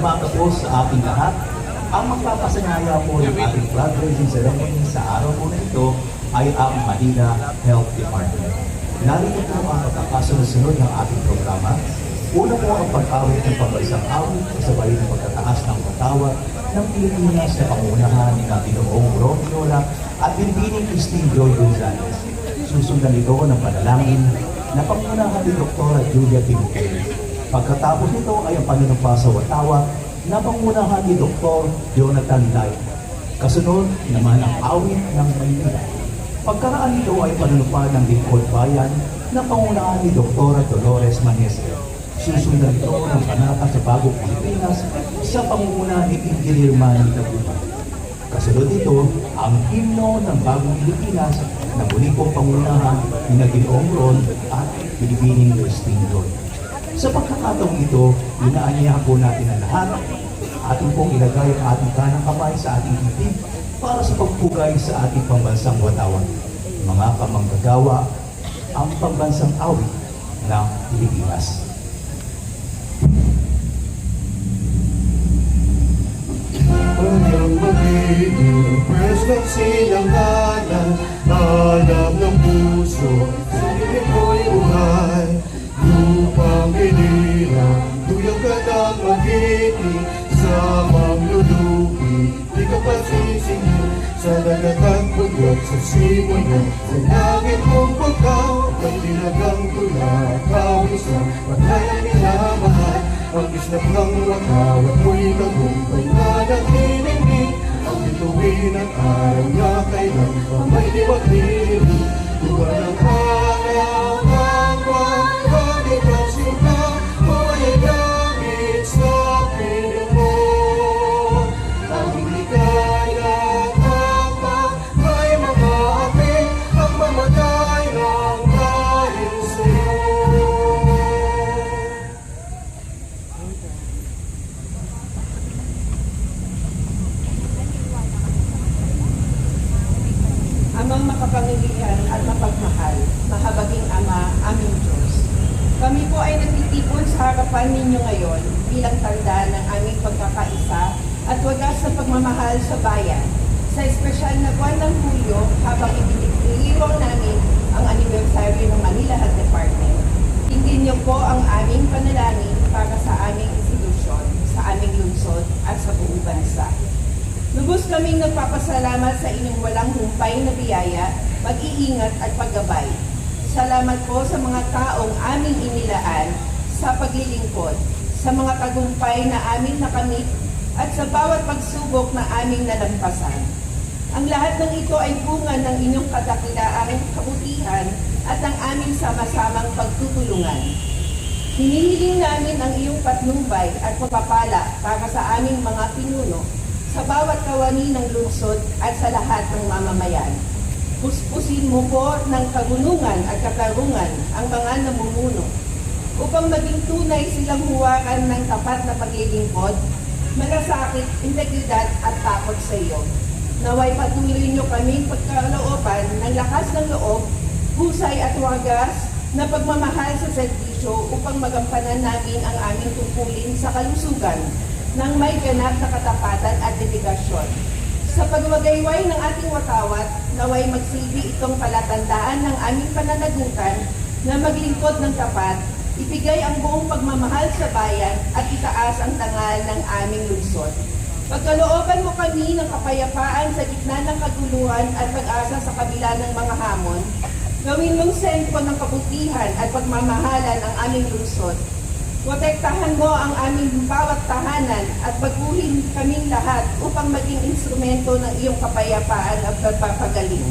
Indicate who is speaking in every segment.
Speaker 1: Umaga po sa ating lahat. Ang magpapasanyaya po ng ating flag raising ceremony sa araw po na ito ay ang Manila Health Department. Narito po ang pagkakasunod-sunod ng ating programa. Una po ang pag-awit ng pambansang awit kasabay ng pagtataas ng patawat ng Pilipinas sa pangunahan ni Ginoong Romeo at Binbining Christine Joy Gonzalez. Susundan ito ng panalangin na pangunahan ni Dr. Julia Timoteo. Pagkatapos nito ay ang panunumpa sa watawat na pangunahan ni Dr. Jonathan Lai. Kasunod naman ang awit ng Maynila. Pagkaraan nito ay panunumpa ng Lingkod Bayan na pangunahan ni Dr. Dolores Manese. Susundan ito ng panata sa Bagong Pilipinas sa pangunguna ni Engineer Manny Tagupa. Kasunod nito ang himno ng Bagong Pilipinas na muli pong pangunahan ni Ginoong Ron at Binbining Christine Joy. Sa pagkakataong ito, inaanyayahan po natin ang lahat. Ating pong ilagay ang ating kanang kamay sa ating titig para sa pagpugay sa ating pambansang watawat. Mga kamanggagawa, ang pambansang awit ng Pilipinas.
Speaker 2: Kanyang magiging preslang silanganan, alam ng puso, sarili ko'y buhay. Lupang inila, tuyang ka ng mag-ibig, sa manglulubi, di ka pasisingin. Sa dagat at bundok, sa simoy mo, sa langit mong pagkaw, at tinagang tulad, kawisan, patay ang minamahal. Ang islap ng watawat mo'y tagumpay na naghiningning. Ang bituin ang araw na kailan pa may di maglilig. Tuwa ng araw ng buwan, bakit ang sinta mo ay gamit sa piling mo? Ang ligaya at takpak ay mga api, ang mamatay ng dahil sa'yo.
Speaker 3: Amang makapangyarihan at mapagmahal, mahabaging Ama, aming Diyos. Kami po ay nagtitipon sa harapan ninyo ngayon bilang tanda ng aming pagkakaisa at wagas na pagmamahal sa bayan. Sa espesyal na buwan ng Hulyo, habang ibinigdiliro namin ang anibersaryo ng Manila Health Department, tingin niyo po ang aming panalangin para sa aming institusyon, sa aming lungsod at sa buong bansa. Lubos kaming nagpapasalamat sa inyong walang humpay na biyaya, pag-iingat at paggabay. Salamat po sa mga taong aming inilaan sa paglilingkod, sa mga tagumpay na aming nakamit at sa bawat pagsubok na aming nalampasan. Ang lahat ng ito ay bunga ng inyong kadakilaang kabutihan at ng aming sama-samang pagtutulungan. Hinihiling namin ang iyong patnubay at pagpapala para sa aming mga pinuno, sa bawat kawani ng lungsod at sa lahat ng mamamayan. Puspusin mo po ng kagunungan at katarungan ang mga namumuno upang maging tunay silang huwakan ng tapat na paglilingkod, malasakit, integridad at takot sa iyo. Naway patuloy niyo kaming pagkalooban ng lakas ng loob, husay at wagas na pagmamahal sa serbisyo upang magampanan namin ang aming tungkulin sa kalusugan ng may ganap na katapatan at dedikasyon. Sa pagwagayway ng ating watawat, naway magsilbi itong palatandaan ng aming pananagutan na maglingkod ng tapat, ibigay ang buong pagmamahal sa bayan at itaas ang dangal ng aming lungsod. Pagkalooban mo kami ng kapayapaan sa gitna ng kaguluhan at pag-asa sa kabila ng mga hamon, gawin mong sentro ng kabutihan at pagmamahalan ang aming lungsod. Protektahan mo ang aming bawat tahanan at baguhin kaming lahat upang maging instrumento ng iyong kapayapaan at pagpapagaling.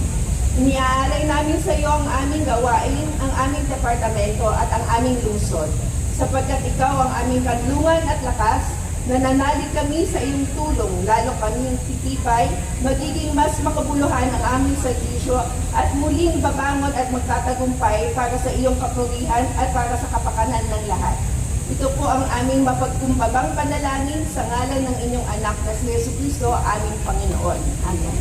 Speaker 3: Iniaalay namin sa iyo ang aming gawain, ang aming departamento at ang aming lungsod, sapagkat ikaw ang aming kanlungan at lakas. Nananalig kami sa iyong tulong, lalo kaming titibay, magiging mas makabuluhan ang aming serbisyo at muling babangon at magtatagumpay para sa iyong kapurihan at para sa kapakanan ng lahat. Ito po ang aming mapagkumbabang panalangin sa ngalan ng inyong anak na si Jesucristo, aming Panginoon. Amen.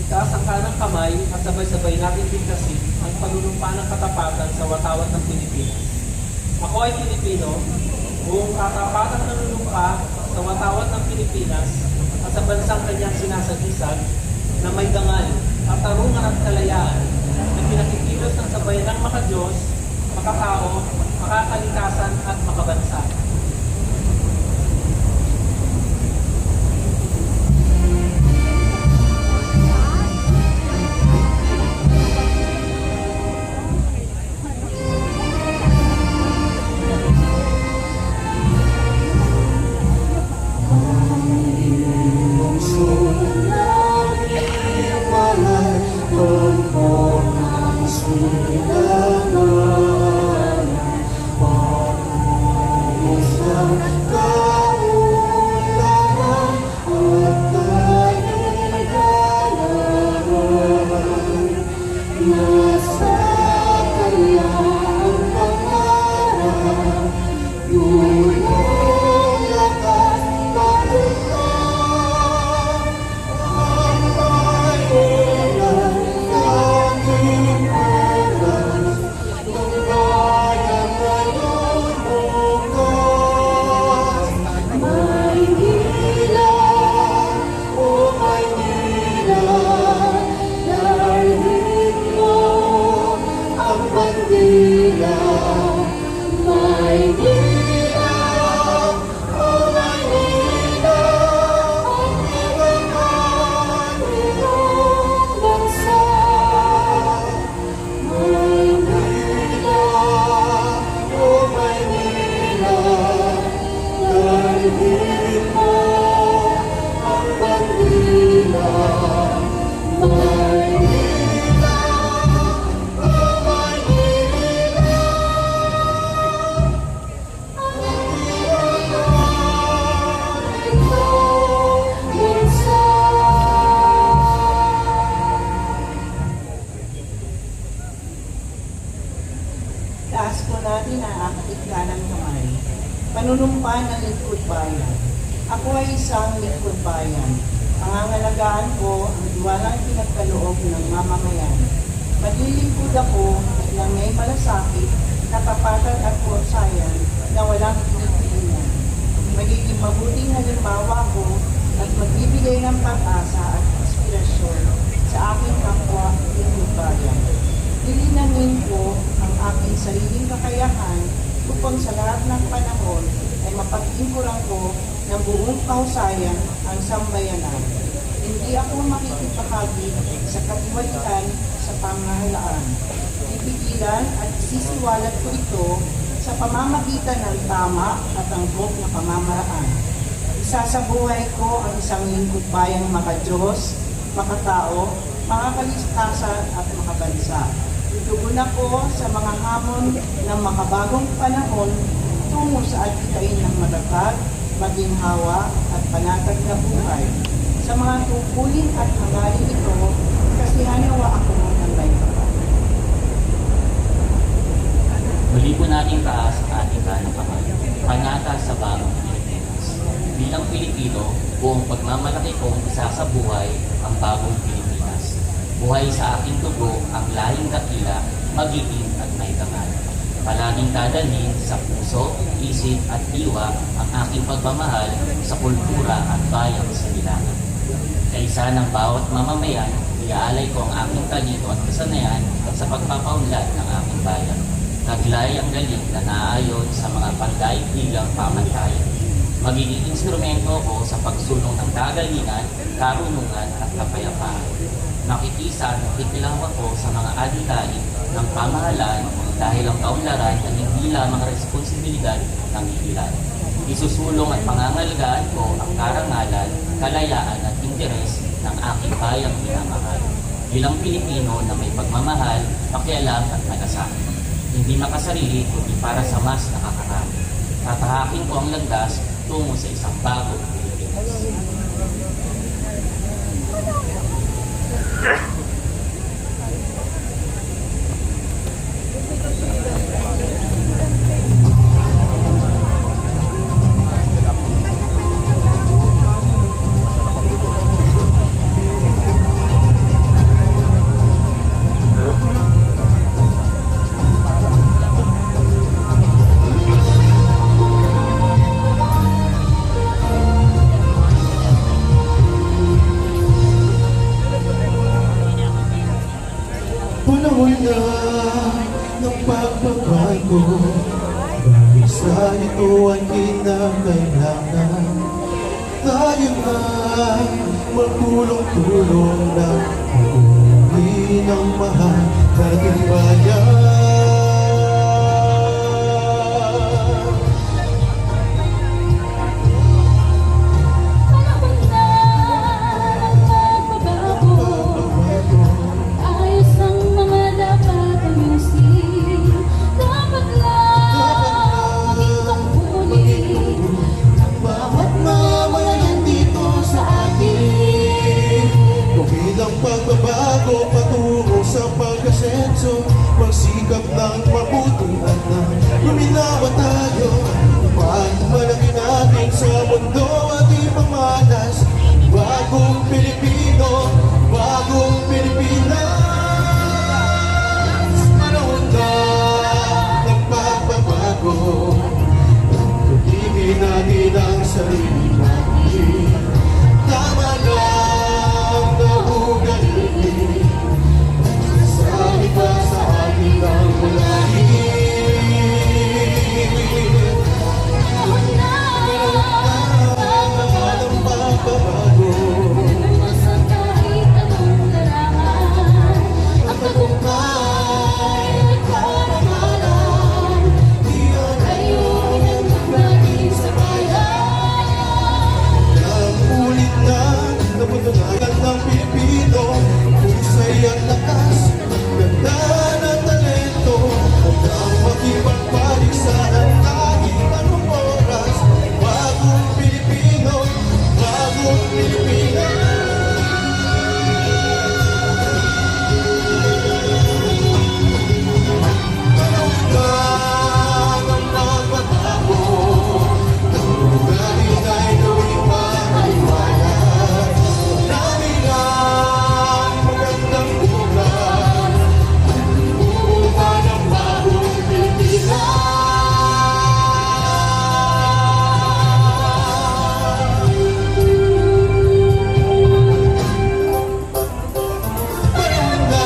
Speaker 4: Itaas ang kanang kamay at sabay-sabay natin bigkasin ang panunumpa ng katapatan sa watawat ng Pilipinas. Ako ay Pilipino, buong katapatang nanunumpa sa watawat ng Pilipinas at sa bansang kanyang sinasagisag na may dangal, katarungan at kalayaan na pinakikilos ng sabayan ng makadiyos, makatao, makakalikasan at makabansa.
Speaker 3: Taas po natin ang aking kanang kamay. Panunumpa ng lingkod bayan. Ako ay isang lingkod bayan. Pangangalagaan ko ang diwalang pinagkaloob ng mamamayan. Maglilingkod ako ng may malasakit, katapatan at kursayan na walang pinipilingan. Magiging mabuting halimbawa ko at magbibigay ng pag-asa at inspirasyon sa aking kapwa lingkod bayan. Lilinamin ko ang aking sariling kakayahan upang sa lahat ng panahon ay mapagtingkuran ko ng buong kahusayan ang sambayanan. Hindi ako makikipahagi sa katiwalian sa pamahalaan. Pipigilan at isisiwalat ko ito sa pamamagitan ng tama at anggok na pamamaraan. Isasabuhay ko ang isang lingkod bayang makadiyos, makatao, makakalikasan at makabansa. Tutugon ako sa mga hamon ng makabagong panahon tungo sa adhikain ng matatag, maginhawa at panatag na buhay. Sa mga tungkulin at hangarin ito, kasihanawa ako ng may kapal.
Speaker 5: Muli po natin taas ang ating kanang kamay. Panata sa bagong Pilipinas. Bilang Pilipino, buong pagmamalaki kong isasabuhay ang bagong Pilipinas. Buhay sa aking dugo ang lahing dakila, magiging at may dangal. Palaging dadalhin sa puso, isip at diwa ang aking pagmamahal sa kultura at bayang silangan. Kaisa ng bawat mamamayan, iaalay ko ang aking talino at kasanayan sa pagpapaunlad ng aking bayan. Taglay ang galing na naaayon sa mga pandaigdigang pamantayan. Magiging instrumento ko sa pagsulong ng kagalingan, karunungan at kapayapaan. Makikisa at makikilaw ako sa mga adhikain ng pamahalaan dahil ang kaunlaran ay hindi lamang responsibilidad ng ilan. Isusulong at pangangalagaan ko ang karangalan, kalayaan at interes ng aking bayang minamahal. Bilang Pilipino na may pagmamahal, pakialam at malasakit. Hindi makasarili kundi para sa mas nakakarami. Tatahakin ko ang landas tungo sa isang bagong Pilipinas.
Speaker 2: tayo ay magtulong-tulong na uuwi ng mahal nating bayan.
Speaker 6: Panahon na magbabago, ayos ang mga dapat ayusin. Dapat lang maging tungkulin ng bawat mamamayan dito sa atin.
Speaker 2: Bilang pagbabago patungo sa pag-asenso, magsikap ng mabuti at nang luminawa tayo upang malaki natin sa mundo at ipamalas. Bagong Pilipino, bagong Pilipinas. Panahon na ng pagbabago, tutigin natin ang sarili natin. Tama na ang naugali, sabi pa sa atin ang mulahin.
Speaker 6: Panahon na magbabago,
Speaker 2: Ang pagbabago,
Speaker 6: sa kahit anong larangan. Ang tagumpay ay karangalan, ayunin natin sa bayan.
Speaker 2: ang ulit na napatunayan ng Pilipino, pusay at lakas, ganda ng talento, at ang makipagpaligsahan kahit anong oras. Bagong Pilipino, bagong Pilipinas. Panahon na ng pagbabago, ang ugali ay gawing maliwanag. Marami ng magandang bukas, bubuka ng bagong Pilipinas. Panahon na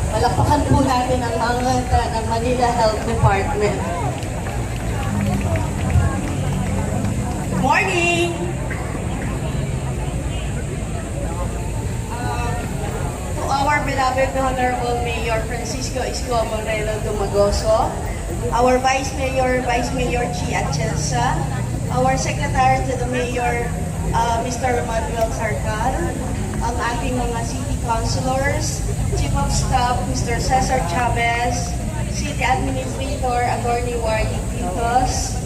Speaker 3: Palakpakan po natin ang mga ng Manila Health Department. Morning! To our beloved Honorable Mayor Francisco Isko Moreno Dumagoso, our Vice Mayor Chi Atienza, our Secretary to the Mayor, Mr. Manuel Sarcal, ang ating mga City Councilors, Chief of Staff, Mr. Cesar Chavez, City Administrator, Attorney Wardy Quintos,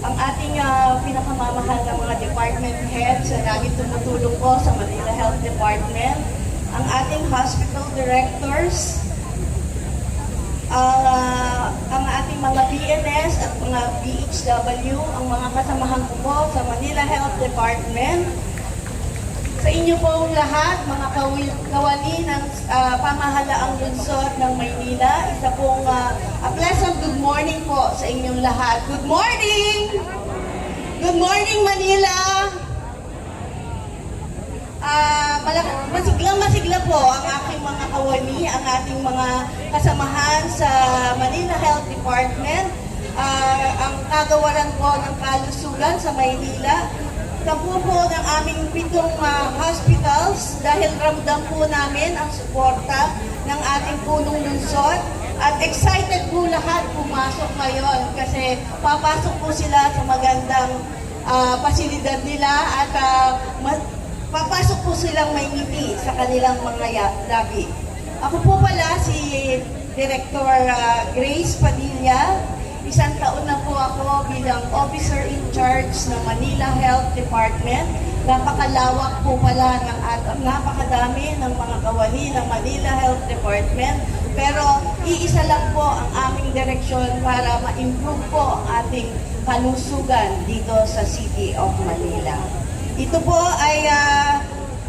Speaker 3: ang ating pinakamamahal na mga department heads na lagi tumutulong po sa Manila Health Department, ang ating hospital directors, ang ating mga BNS at mga BHW, ang mga kasamahan ko po sa Manila Health Department, sa inyo pong lahat, mga kawani ng pamahalaang lungsod ng Maynila, isa pong a pleasant good morning po sa inyong lahat. Good morning! Good morning, Manila! Masiglang-masigla po ang aking mga kawani, ang ating mga kasamahan sa Manila Health Department, ang kagawaran po ng kalusugan sa Maynila, tampo po ng aming 7 hospitals dahil ramdam po namin ang suporta ng ating punong lungsod at excited po lahat pumasok ngayon kasi papasok po sila sa magandang pasilidad nila at papasok po silang may ngiti sa kanilang mga labi. Ako po pala si Director Grace Padilla. Isang taon na po ako bilang Officer in Charge ng Manila Health Department. Napakalawak po pala ng napakadami ng mga kawani ng Manila Health Department. Pero iisa lang po ang aming direksyon para ma-improve po ang ating kalusugan dito sa City of Manila. Ito po ay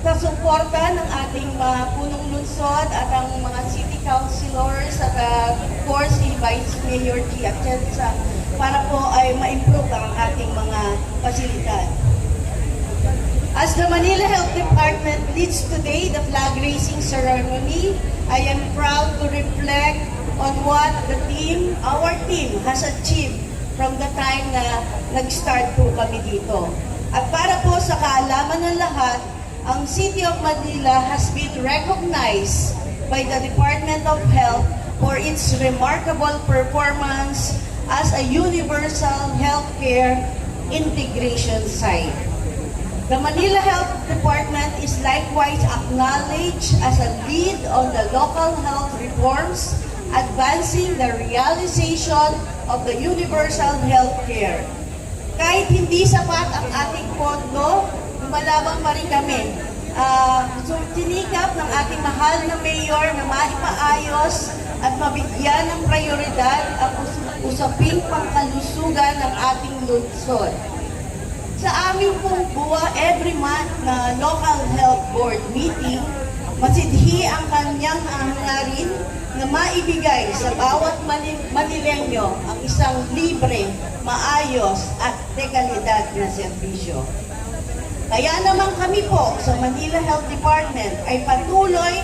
Speaker 3: kasuporta ng ating punong lungsod at ang mga city councilors at of course si Vice Mayor Chi Atienza para po ay ma-improve ang ating mga pasilidad.
Speaker 7: As the Manila Health Department leads today the flag raising ceremony, I am proud to reflect on what our team has achieved from the time na nag-start po kami dito. At para po sa kaalaman ng lahat, ang City of Manila has been recognized by the Department of Health for its remarkable performance as a universal healthcare integration site. The Manila Health Department is likewise acknowledged as a lead on the local health reforms, advancing the realization of the universal healthcare. Kahit hindi sapat ang ating pondo, lumalabang pa rin kami. So, tinikap ng ating mahal na mayor na maipaayos at mabigyan ng prioridad ang usaping pangkalusugan ng ating lungsod. Sa aming pong every month na local health board meeting, masidhi ang kanyang hangarin na maibigay sa bawat Manileño ang isang libre, maayos at dekalidad na serbisyo. Kaya naman kami po sa Manila Health Department ay patuloy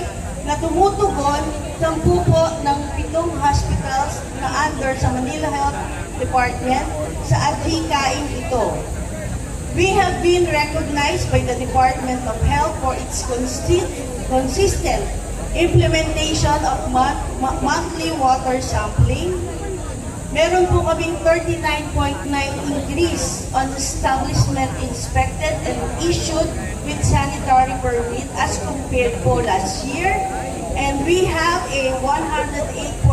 Speaker 7: na tumutugon sa po ng 7 hospitals na under sa Manila Health Department sa adhikain ito. We have been recognized by the Department of Health for its consistent implementation of monthly water sampling. Meron po kaming 39.9 increase on establishment inspected and issued with sanitary permit as compared po last year. And we have a 108.7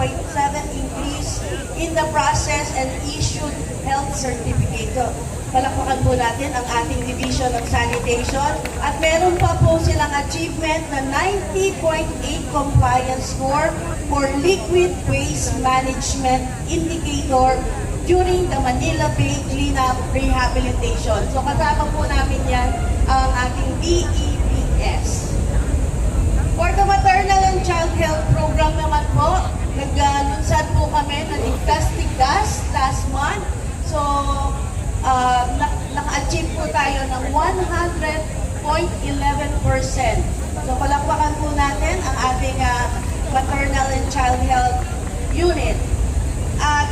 Speaker 7: increase in the process and issued health certificate. So, palakpakan po natin ang ating division of sanitation. At meron pa po silang achievement na 90.8 compliance score for liquid waste management indicator during the Manila Bay Cleanup Rehabilitation. So kasama po namin yan ang ating DEPS. For the maternal and child health program naman po, naglunsad po kami ng Ligtas last month. So, naka-achieve po tayo ng 100.11%. So, palakpakan po natin ang ating maternal and child health unit. At,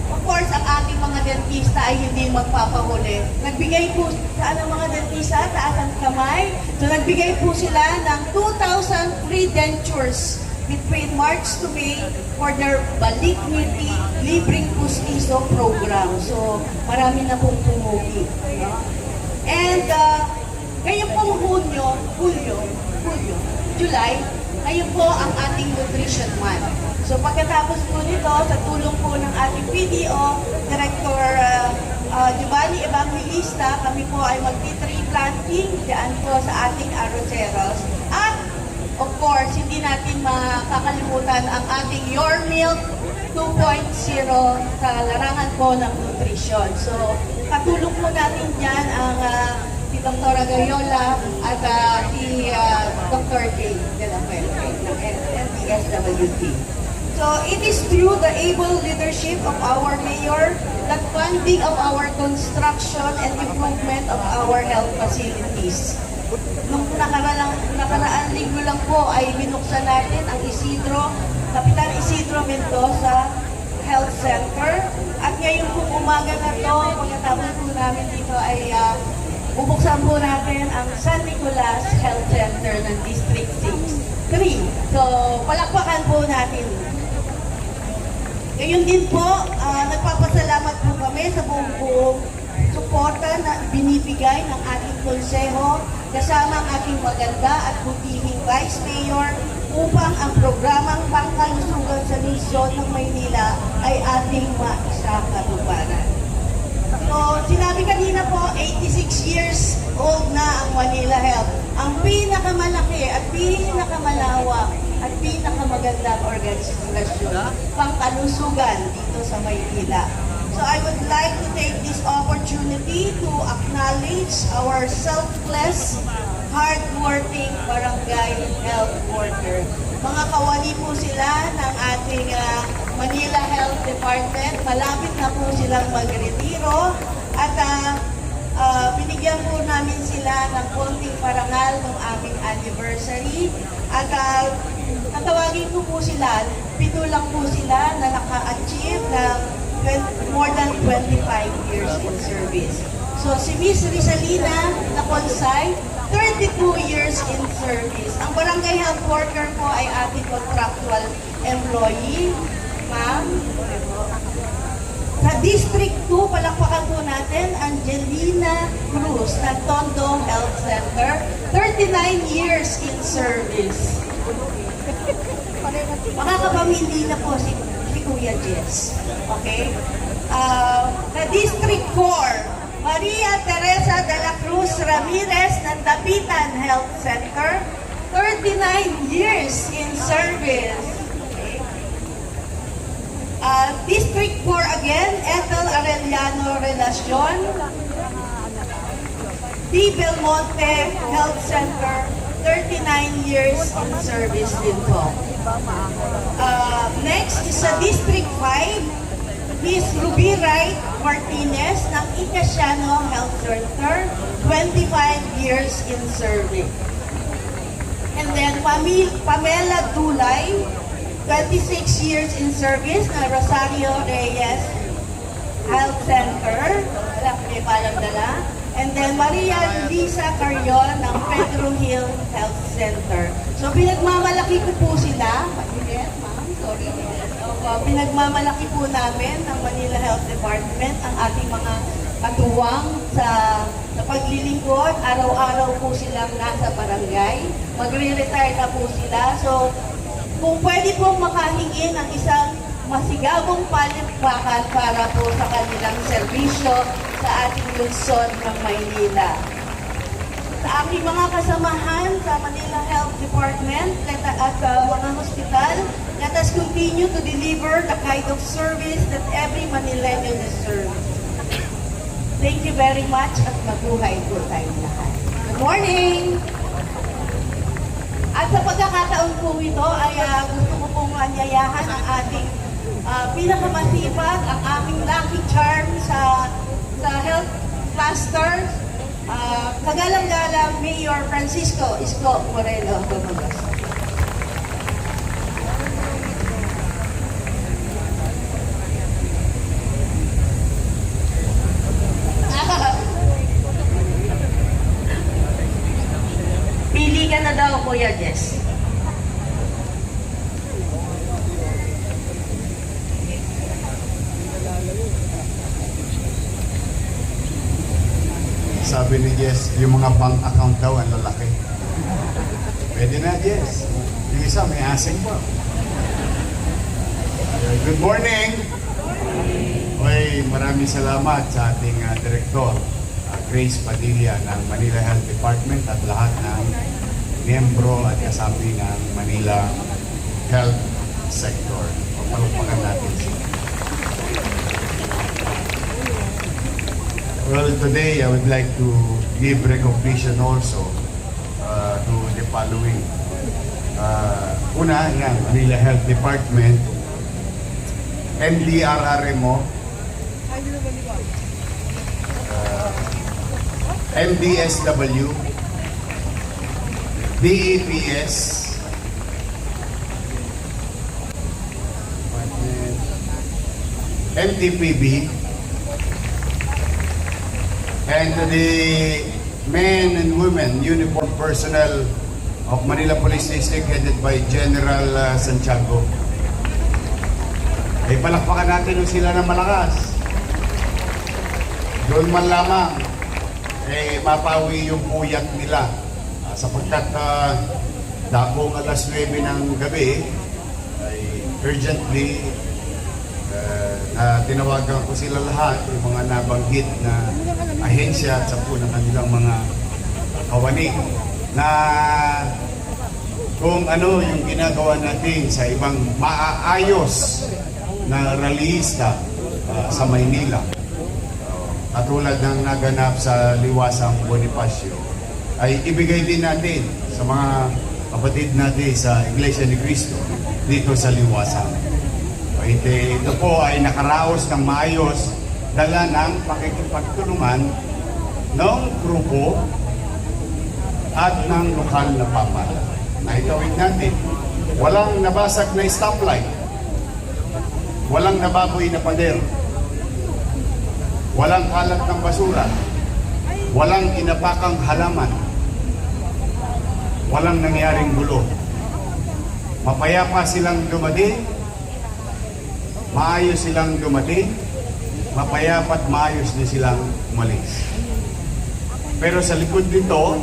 Speaker 7: of course, ang ating mga dentista ay hindi magpapahuli. Nagbigay po sa mga dentista, taas ang kamay. So, nagbigay po sila ng 2,000 free dentures between March to May for their Balik Ngiti Libreng Pustiso program. So, marami na pong pumugi. And, ngayon pong July, ngayon po ang ating Nutrition Month. So, pagkatapos po nito, sa tulong po ng ating PDO, Director Giovanni Evangelista, kami po ay mag-tree planting diyan po sa ating arroceros. At, of course, hindi natin makakalimutan ang ating Your Milk 2.0 sa larangan po ng nutrisyon. So, katulong po natin dyan ang si Dr. Agayola at si Dr. J. De La Fuente ng NDSWT. So, it is through the able leadership of our mayor that funding of our construction and improvement of our health facilities. Nung nakaraan linggo lang po ay binuksan natin ang Kapitan Isidro Mendoza Health Center. At ngayon po umaga na to, pagkatapos po namin dito ay bubuksan po natin ang San Nicolas Health Center ng District 3. So, palakpakan po natin. Ngayon din po, nagpapasalamat po kami sa buong suporta na binibigay ng ating konseho kasama ang ating maganda at putihing Vice Mayor upang ang programang pangkalusugan sa misyon ng Maynila ay ating maisakatuparan. So, sinabi kanina po, 86 years old na ang Manila Health. Ang pinakamalaki at pinakamalawak at pinakamagandang organisasyon pangkalusugan dito sa Maynila. So I would like to take this opportunity to acknowledge our selfless, hardworking barangay health worker. Mga kawani po sila ng ating Manila Health Department. Malapit na po silang magretiro at binigyan po namin sila ng konting parangal ng aming anniversary. At tatawagin ko po sila, pito lang po sila na naka-achieve ng more than 25 years in service. So si Miss Rizalina Laconsay, 32 years in service. Ang barangay health worker po ay ating contractual employee, ma'am. Sa District 2, palakpakan po natin, Angelina Cruz ng Tondo Health Center, 39 years in service. Makakapamili na po si Kuya Jess. Okay? Sa District 4, Maria Teresa de la Cruz Ramirez ng Dapitan Health Center, 39 years in service. Okay. District 4 again, Ethel Arellano Relacion, D. Belmonte Health Center, 39 years in service din po. Next is sa District 5, Miss Ruby Wright Martinez ng Icasiano Health Center, 25 years in service. And then Pamela Dulay, 26 years in service na Rosario Reyes Health Center, may palandala. And then Maria Lisa Carrion ng Pedro Hill Health Center. So pinagmamalaki ko po sila. Sorry. Pinagmamalaki po namin ng Manila Health Department ang ating mga katuwang sa paglilingkod. Araw-araw po silang nasa barangay. Magre-retire na po sila. So, kung pwede pong makahingi ng isang masigabong palakpakan para po sa kanilang serbisyo sa ating lungsod ng Maynila. Sa aking mga kasamahan sa Manila Health Department at mga hospital, let us continue to deliver the kind of service that every Manileño deserves. Thank you very much at mabuhay po tayong lahat. Good morning! At sa pagkakataon po ito ay gusto ko pong anyayahan ang ating pinakamasipag, ang aming lucky charm sa health cluster, kagalang-galang Mayor Francisco Isko Moreno Dominguez. Pili ka na daw, Kuya Jess.
Speaker 2: Sabi ni Jess, yung mga bank account daw ang lalaki. Pwede na, Jess. Yung isa, may asing pa. Good morning! Oy, maraming salamat sa ating direktor, Grace Padilla ng Manila Health Department at lahat ng miyembro at kasapi ng Manila Health Sector. Pagpalagpakan natin sila. Well, today I would like to give recognition also to the following. Una, yan, Manila Health Department, NDRRMO, MDSW, DEPS, MTPB, and to the men and women, uniformed personnel of Manila Police District headed by General Santiago. Ay palakpakan natin yung sila ng malakas. Doon man lamang, mapawi yung puyat nila. Sapagkat dakong alas 9 ng gabi, ay urgently tinawagan ko sila lahat, yung mga nabanggit na ahensya at sa po ng kanilang mga kawani na kung ano yung ginagawa natin sa ibang maaayos na rallyista sa Maynila. Katulad ng naganap sa Liwasang Bonifacio, ay ibigay din natin sa mga kapatid natin sa Iglesia ni Cristo dito sa Liwasang. Ito po ay nakaraos ng maayos dala ng pakikipagtulungan
Speaker 8: ng grupo at ng lokal na pamahalaan. Naitawid natin, walang nabasag na stoplight, walang nababoy na pader, walang kalat ng basura, walang inapakang halaman, walang nangyaring gulo. Mapayapa silang dumating, maayos silang dumating, mapayapa at maayos din silang umalis. Pero sa likod nito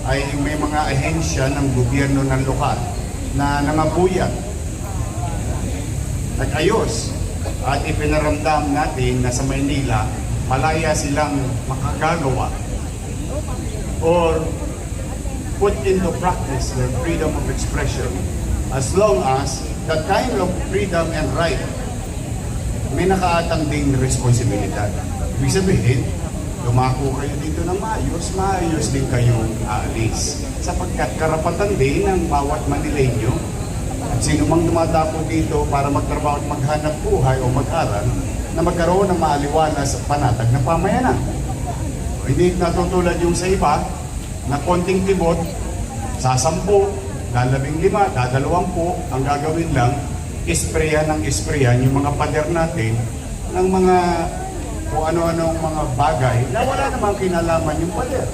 Speaker 8: ay may mga ahensya ng gobyerno ng lokal na nangabuyat at ayos at ipinaramdam natin na sa Maynila malaya silang makagagawa or put into practice their freedom of expression as long as that kind of freedom and right may nakaatang ding responsibilidad. Ibig sabihin, lumako kayo dito ng maayos din kayong aalis. Sapagkat karapatan din ng bawat Manileño at sino mang dumadako dito para magtrabaho at maghanap buhay o mag-aral na magkaroon ng maaliwalas at panatag na pamayanan. O, hindi natutulad yung sa iba na konting tibot, sa 10, 15, 20, ang gagawin lang, isprayan yung mga pader natin ng mga kung ano-anong mga bagay na wala namang kinalaman yung pader.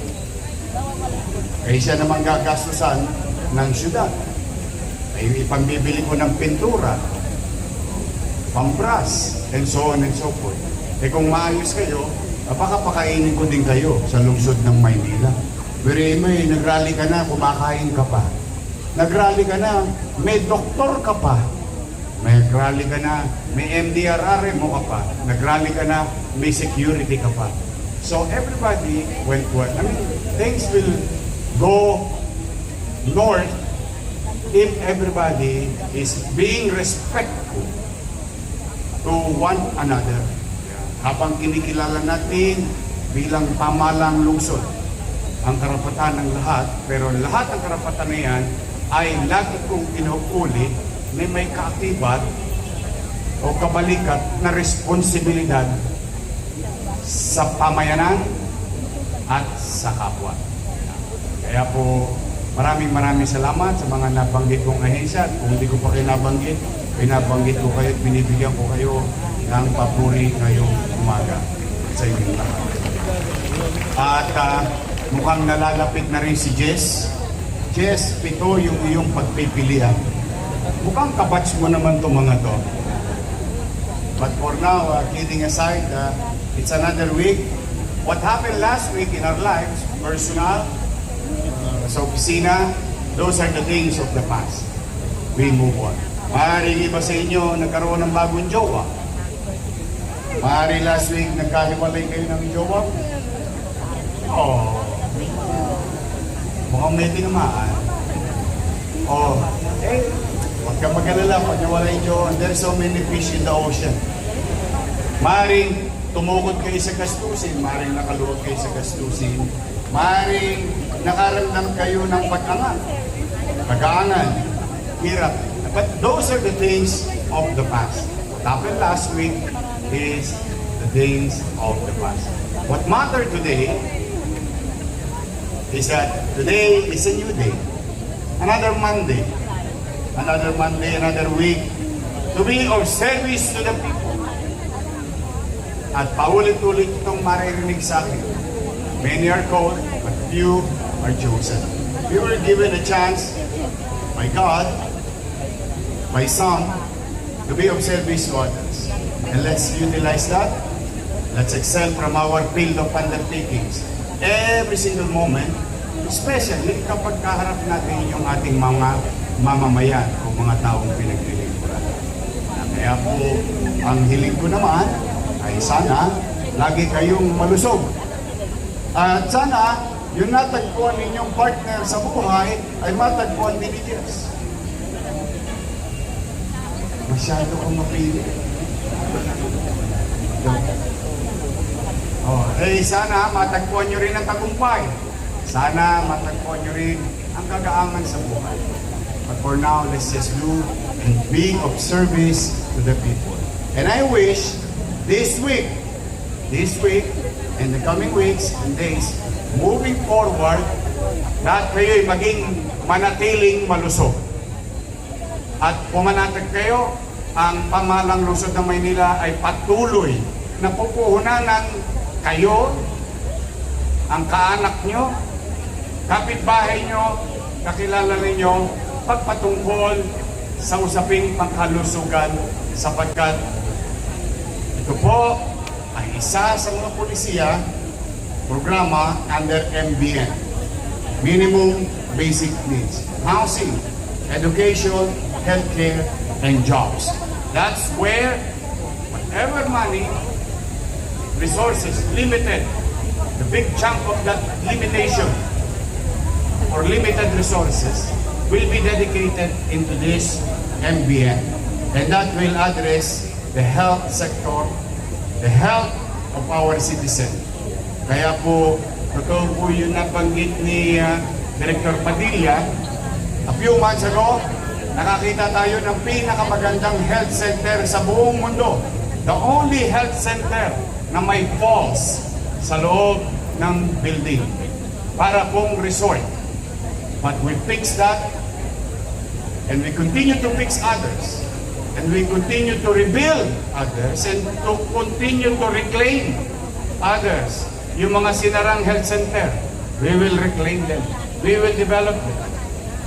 Speaker 8: Kaya siya namang gagastusan ng syudad. Ay ipambibili ko ng pintura, pambras, and so on and so forth. Eh kung maayos kayo, baka pakainin ko din kayo sa lungsod ng Maynila. Pero may nagrally ka na, kumakain ka pa. Nagrally ka na, may doktor ka pa. Nagrally ka na, may MDRR mo ka pa. Nagrally ka na, may security ka pa. So everybody went well. I mean, things will go north if everybody is being respectful to one another. Habang kinikilala natin bilang pamalang lungsod ang karapatan ng lahat, pero lahat ng karapatan na yan ay lagi kong inuulit na may kaakibat o kabalikat na responsibilidad sa pamayanan at sa kapwa. Kaya po, maraming salamat sa mga nabanggit kong ahensya. Kung hindi ko pa kayo nabanggit, binabanggit ko kayo at binibigyan ko kayo ng papuri ngayong umaga sa inyong lahat. At mukhang nalalapit na rin si Jess. Jess, 7 yung iyong pagpipilian. Mukhang kabatch mo naman itong mga to. But for now, kidding aside, it's another week. What happened last week in our lives, personal, sa opisina, those are the things of the past. We move on. Maaaring iba sa inyo nagkaroon ng bagong jowa. Maaaring last week nagkahiwalay kayo ng jowa. Oh, mukhang may tinamaan. Oh, huwag ka mag-alala pag nawala yung jowa. There's so many fish in the ocean. Maaaring tumukod kayo sa gastusin, maaaring nakaluwag kayo sa gastusin, maaaring nakaramdam kayo ng pag-aangan, hirap. But those are the things of the past. What happened last week is the things of the past. What matters today is that today is a new day. Another Monday, another week to be of service to the people. At paulit-ulit itong maririnig sa akin. Many are called, but few are chosen. We were given a chance by God, by some, to be of service to others. And let's utilize that. Let's excel from our field of undertakings. Every single moment, especially kapag kaharap natin yung ating mga mamamayan o mga taong pinaglilingkuran. Kaya po, ang hiling ko naman ay sana lagi kayong malusog. At sana yung natagpuan ninyong partner sa buhay ay matagpuan din ni Diyos. Masyado kong mapili. Sana matagpuan nyo rin ang tagumpay. Sana matagpuan nyo rin ang kagaangan sa buhay. But for now, let's just do and be of service to the people. And I wish this week, and the coming weeks and days, moving forward, lahat kayo'y maging manatiling malusog. At pumanatag kayo, ang pamahalang lungsod ng Maynila ay patuloy na pupuhunan ng kayo, ang kaanak nyo, kapitbahay nyo, kakilala ninyo, pagpatungkol sa usaping pangkalusugan sapagkat ito po ay isa sa mga polisiya programa under MBN, Minimum Basic Needs, Housing, Education, Healthcare, and Jobs. That's where whatever money, resources, limited, the big chunk of that limitation or limited resources will be dedicated into this MBN. And that will address the health sector, the health of our citizen. Kaya po, totoo po yung nabanggit ni Director Padilla. A few months ago, nakakita tayo ng pinakamagandang health center sa buong mundo. The only health center na may falls sa loob ng building para pong resort. But we fix that and we continue to fix others. And we continue to rebuild others and to continue to reclaim others. Yung mga sinarang health center, we will reclaim them. We will develop them.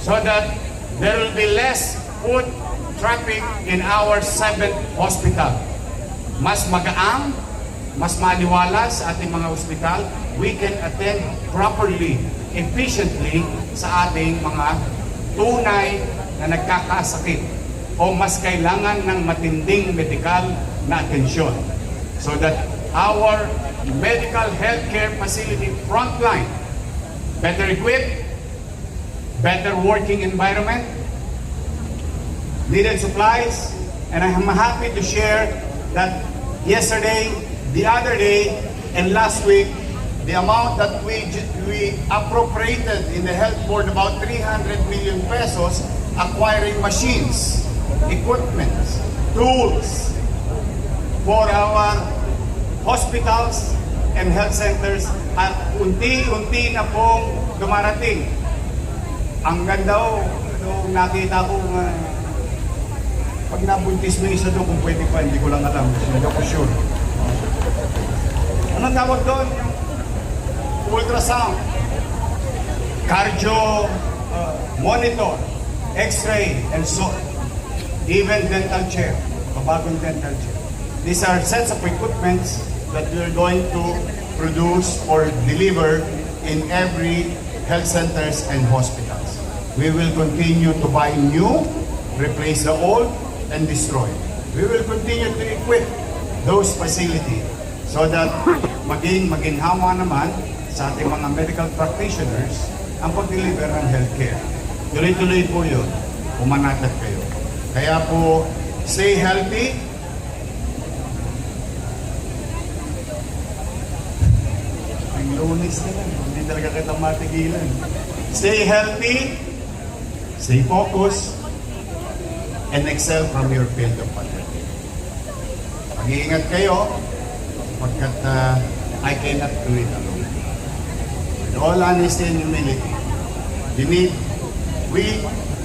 Speaker 8: So that there will be less foot traffic in our 7th hospital. Mas magaang, mas maliwalas sa ating mga ospital, we can attend properly, efficiently sa ating mga tunay na nagkakasakit o mas kailangan ng matinding medical na atensyon. So that our medical healthcare facility frontline, better equipped, better working environment, needed supplies, and I am happy to share that yesterday, the other day, and last week, the amount that we appropriated in the health board, about 300 million pesos, acquiring machines, equipment, tools for our hospitals and health centers at unti-unti na pong dumarating. Ang ganda nung nakita ko pag nabuntis mo isa doon kung pwede pa, hindi ko lang alam. Hindi ako sure. Anong tawag doon? Ultrasound, cardio monitor, x-ray, and so even dental chair, kabagong dental chair. These are sets of equipments that we are going to produce or deliver in every health centers and hospitals. We will continue to buy new, replace the old, and destroy. We will continue to equip those facilities so that maging maginhawa naman sa ating mga medical practitioners ang pag-deliver ng healthcare. Tuloy-tuloy po yun. Pumanatag kayo. Kaya po, stay healthy. Ang lunis na lang. Hindi talaga kita matigilan. Stay healthy. Stay focused. And excel from your field of activity. Mag-iingat kayo pagkat I cannot do it alone. With all honesty and humility, we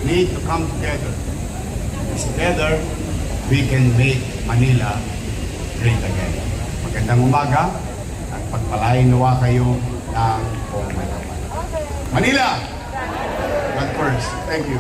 Speaker 8: need to come together. Because together, we can make Manila great again. Magandang umaga at pagpalain nawa kayo ng buong Manila. Manila! God first. Thank you.